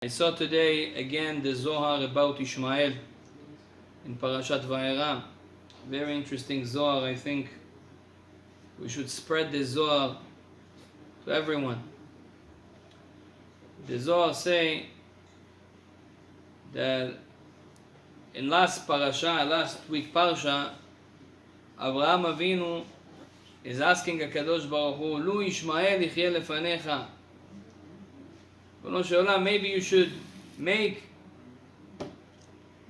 I saw today again the Zohar about Ishmael in Parashat Vayera. Very interesting Zohar. I think we should spread the Zohar to everyone. The Zohar say that in last week Parsha, Avraham Avinu is asking HaKadosh Baruch Hu, Lu Ishmael yichyeh lefanecha. Maybe you should make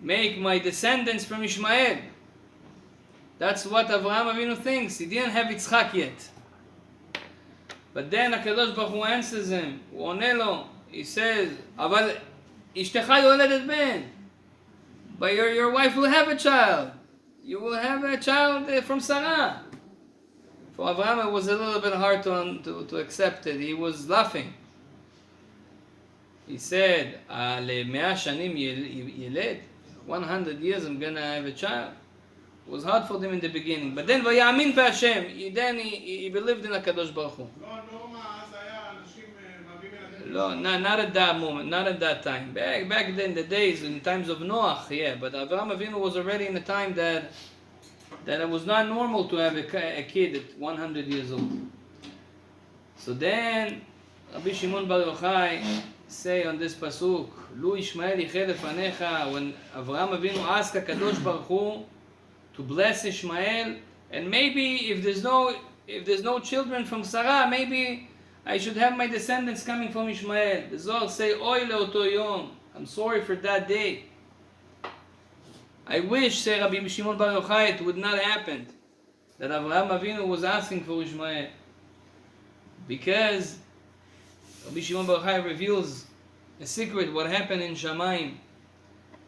my descendants from Ishmael. That's what Avraham Avinu thinks. He didn't have Yitzchak yet. But then HaKadosh Baruch Hu answers him. He says, אבל אשתך יולדת בן. But your wife will have a child. You will have a child from Sarah. For Avraham it was a little bit hard to accept it. He was laughing. He said, 100 years I'm going to have a child. It was hard for them in the beginning. But then, ויאמין בהשם, then he believed in HaKadosh Baruch Hu. No, not at that moment, not at that time. Back then, the days, in times of Noach, yeah. But Avraham Avinu was already in a time that it was not normal to have a kid at 100 years old. So then, Rabbi Shimon Bar Yochai say on this pasuk, Lu Ishmael yichyeh lefanecha, when Avraham Avinu asked HaKadosh Baruch Hu to bless Ishmael, and maybe if there's no children from Sarah, maybe I should have my descendants coming from Ishmael. The Zohar say, Oy leoto yom, I'm sorry for that day. I wish, say Rabbi Shimon Bar Yochai, it would not happen that Avraham Avinu was asking for Ishmael, because Rabbi Shimon Bar Yochai reveals a secret what happened in Shamayim,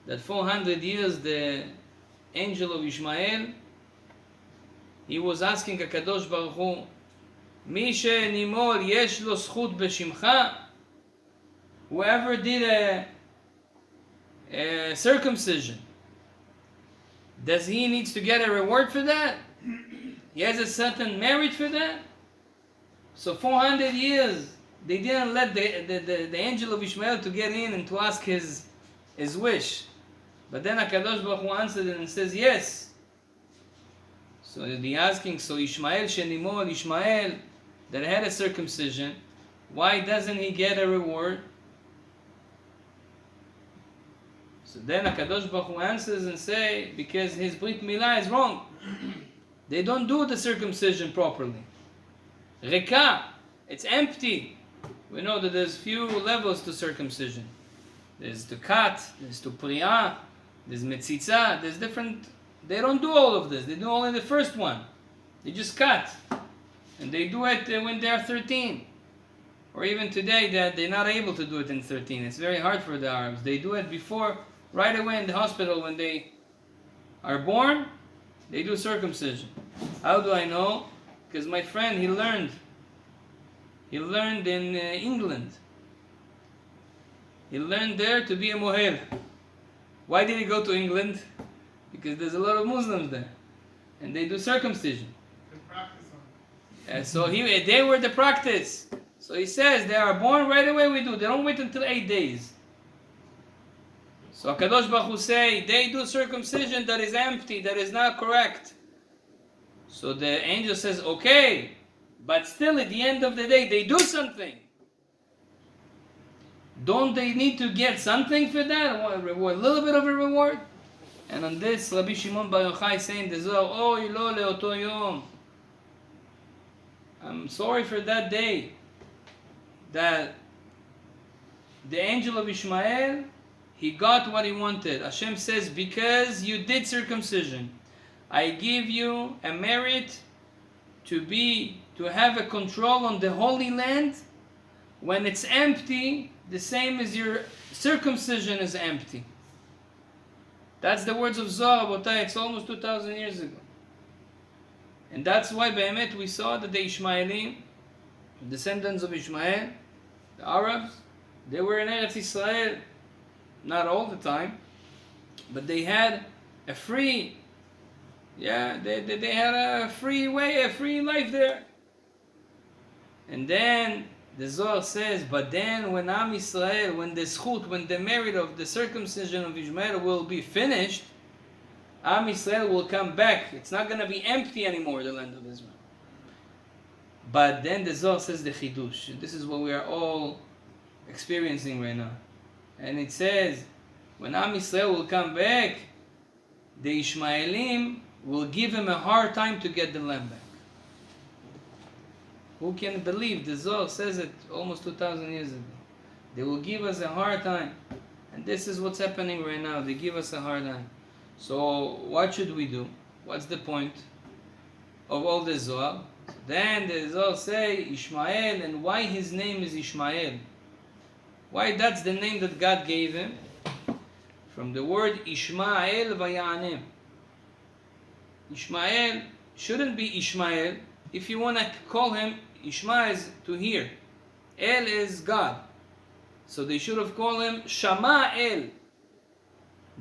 that 400 years the angel of Ishmael, he was asking HaKadosh Baruch Hu, Mi she'nimol yesh lo zchut b'shimcha, whoever did a circumcision, does he needs to get a reward for that? He has a certain merit for that? So 400 years they didn't let the angel of Ishmael to get in and to ask his wish. But then HaKadosh Baruch Hu answered and says yes. So they're asking, so Ishmael shenimol, Ishmael that had a circumcision, why doesn't he get a reward? So then HaKadosh Baruch Hu answers and say, because his Brit Milah is wrong. They don't do the circumcision properly. Reka, it's empty. We know that there's few levels to circumcision. There's to kat, there's to priya, there's metzitza, there's different. They don't do all of this. They do only the first one. They just cut. And they do it when they're 13. Or even today that they're not able to do it in 13. It's very hard for the Arabs. They do it before, right away in the hospital when they are born, they do circumcision. How do I know? Because my friend, he learned in England. He learned there to be a mohel. Why did he go to England? Because there's a lot of Muslims there. And they do circumcision. They practice on it. So they were the practice. So he says they are born right away we do. They don't wait until 8 days. So HaKadosh Baruch Hu say they do circumcision that is empty, that is not correct. So the angel says, okay, but still at the end of the day they do something. Don't they need to get something for that? A little bit of a reward? And on this, Rabbi Shimon Bar Yochai saying the Zohar, Oy lo leoto yom. I'm sorry for that day that the angel of Ishmael, he got what he wanted. Hashem says, because you did circumcision, I give you a merit to have a control on the Holy Land when it's empty, the same as your circumcision is empty. That's the words of Zohar, Botai. It's almost 2,000 years ago. And that's why, Be'emet, we saw that the Ishmaelim, descendants of Ishmael, the Arabs, they were in eretz Israel, not all the time, but they had a free, they had a free way, a free life there. And then The Zohar says, but then when Am Yisrael, when the zchut, when the merit of the circumcision of Ishmael will be finished, Am Yisrael will come back. It's not going to be empty anymore, the land of Israel. But then the Zohar says the chidush. This is what we are all experiencing right now. And it says, when Am Yisrael will come back, the Ishmaelim will give him a hard time to get the land back. Who can believe? The Zohar says it almost 2,000 years ago. They will give us a hard time. And this is what's happening right now. They give us a hard time. So what should we do? What's the point of all the Zohar? Then the Zohar say Ishmael, and why his name is Ishmael? Why that's the name that God gave him? From the word Ishmael vayanim. Ishmael shouldn't be Ishmael. If you want to call him, Ishma is to hear. El is God. So they should have called him Shama-el.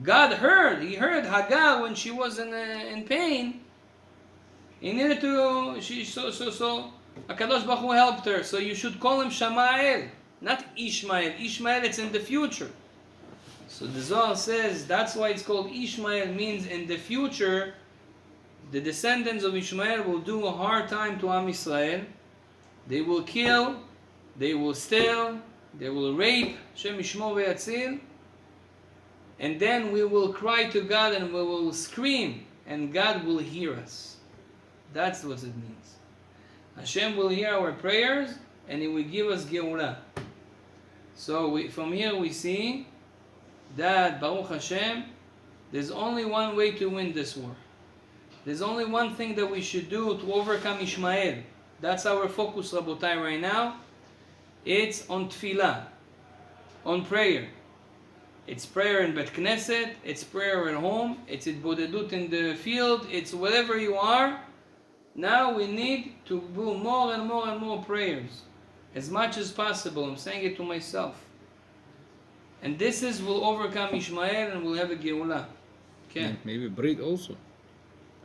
God heard. He heard Hagar when she was in pain. He needed to. So HaKadosh Baruch Hu helped her. So you should call him Shama-el, not Ishmael. Ishmael, it's in the future. So the Zohar says that's why it's called Ishmael, means in the future the descendants of Ishmael will do a hard time to Am Yisrael. They will kill, they will steal, they will rape, Shem Yishmo ve'yatzil, and then we will cry to God and we will scream, and God will hear us. That's what it means. Hashem will hear our prayers, and He will give us Geulah. So from here we see that, Baruch Hashem, there's only one way to win this war. There's only one thing that we should do to overcome Ishmael. That's our focus, Rabotai, right now. It's on tefillah, on prayer. It's prayer in Bet Knesset, it's prayer at home, it's bodedut in the field, it's wherever you are. Now we need to do more and more and more prayers. As much as possible. I'm saying it to myself. And this will overcome Ishmael and we'll have a Geulah. Okay. Maybe Brit also.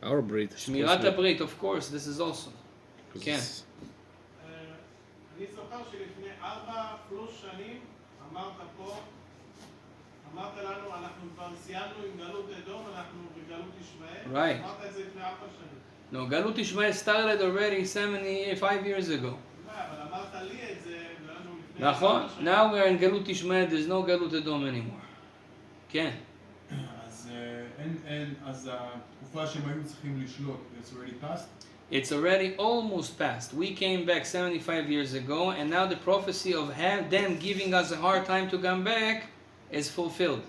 Our Brit. Shmirat HaBrit, of course, this is also. כן. אני זוכר שלפני 4+ שנים אמרת לנו, אנחנו כבר סיימנו עם גלות אדום, אנחנו בגלות ישמעאל. Right. אמרת את זה לפני 4 שנים. No, Galut Ishmael started already 75 years ago. אבל אמרת לי את זה, לנו לפני 4 נכון, שנים. now we're in Galut Ishmael, there's no Galut Edom anymore. כן. אז התקופה שהם היו צריכים לשלוט, it's already passed? It's already almost past. We came back 75 years ago, and now the prophecy of them giving us a hard time to come back is fulfilled.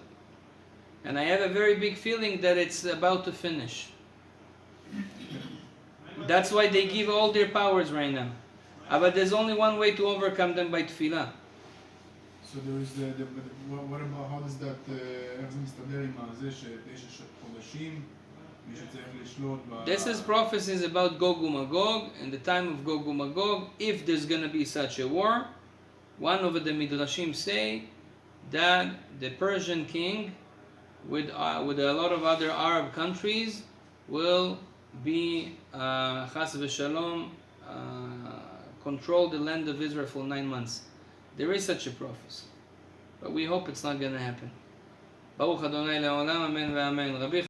And I have a very big feeling that it's about to finish. That's why they give all their powers right now. But there's only one way to overcome them, by tefillah. So there is what about, how does that, איך זה מסתדר עם זה ש9 חודשים, מי שצריך לשלוט This is prophecies about Gog uMagog, and the time of Gog uMagog, if there's going to be such a war. One of the Midrashim say that the Persian king, with a lot of other Arab countries, will be, Chas v'Shalom, control the land of Israel for 9 months. There is such a prophecy, but we hope it's not going to happen. Baruch Adonai le'olam, amen ve'amen. Rabbi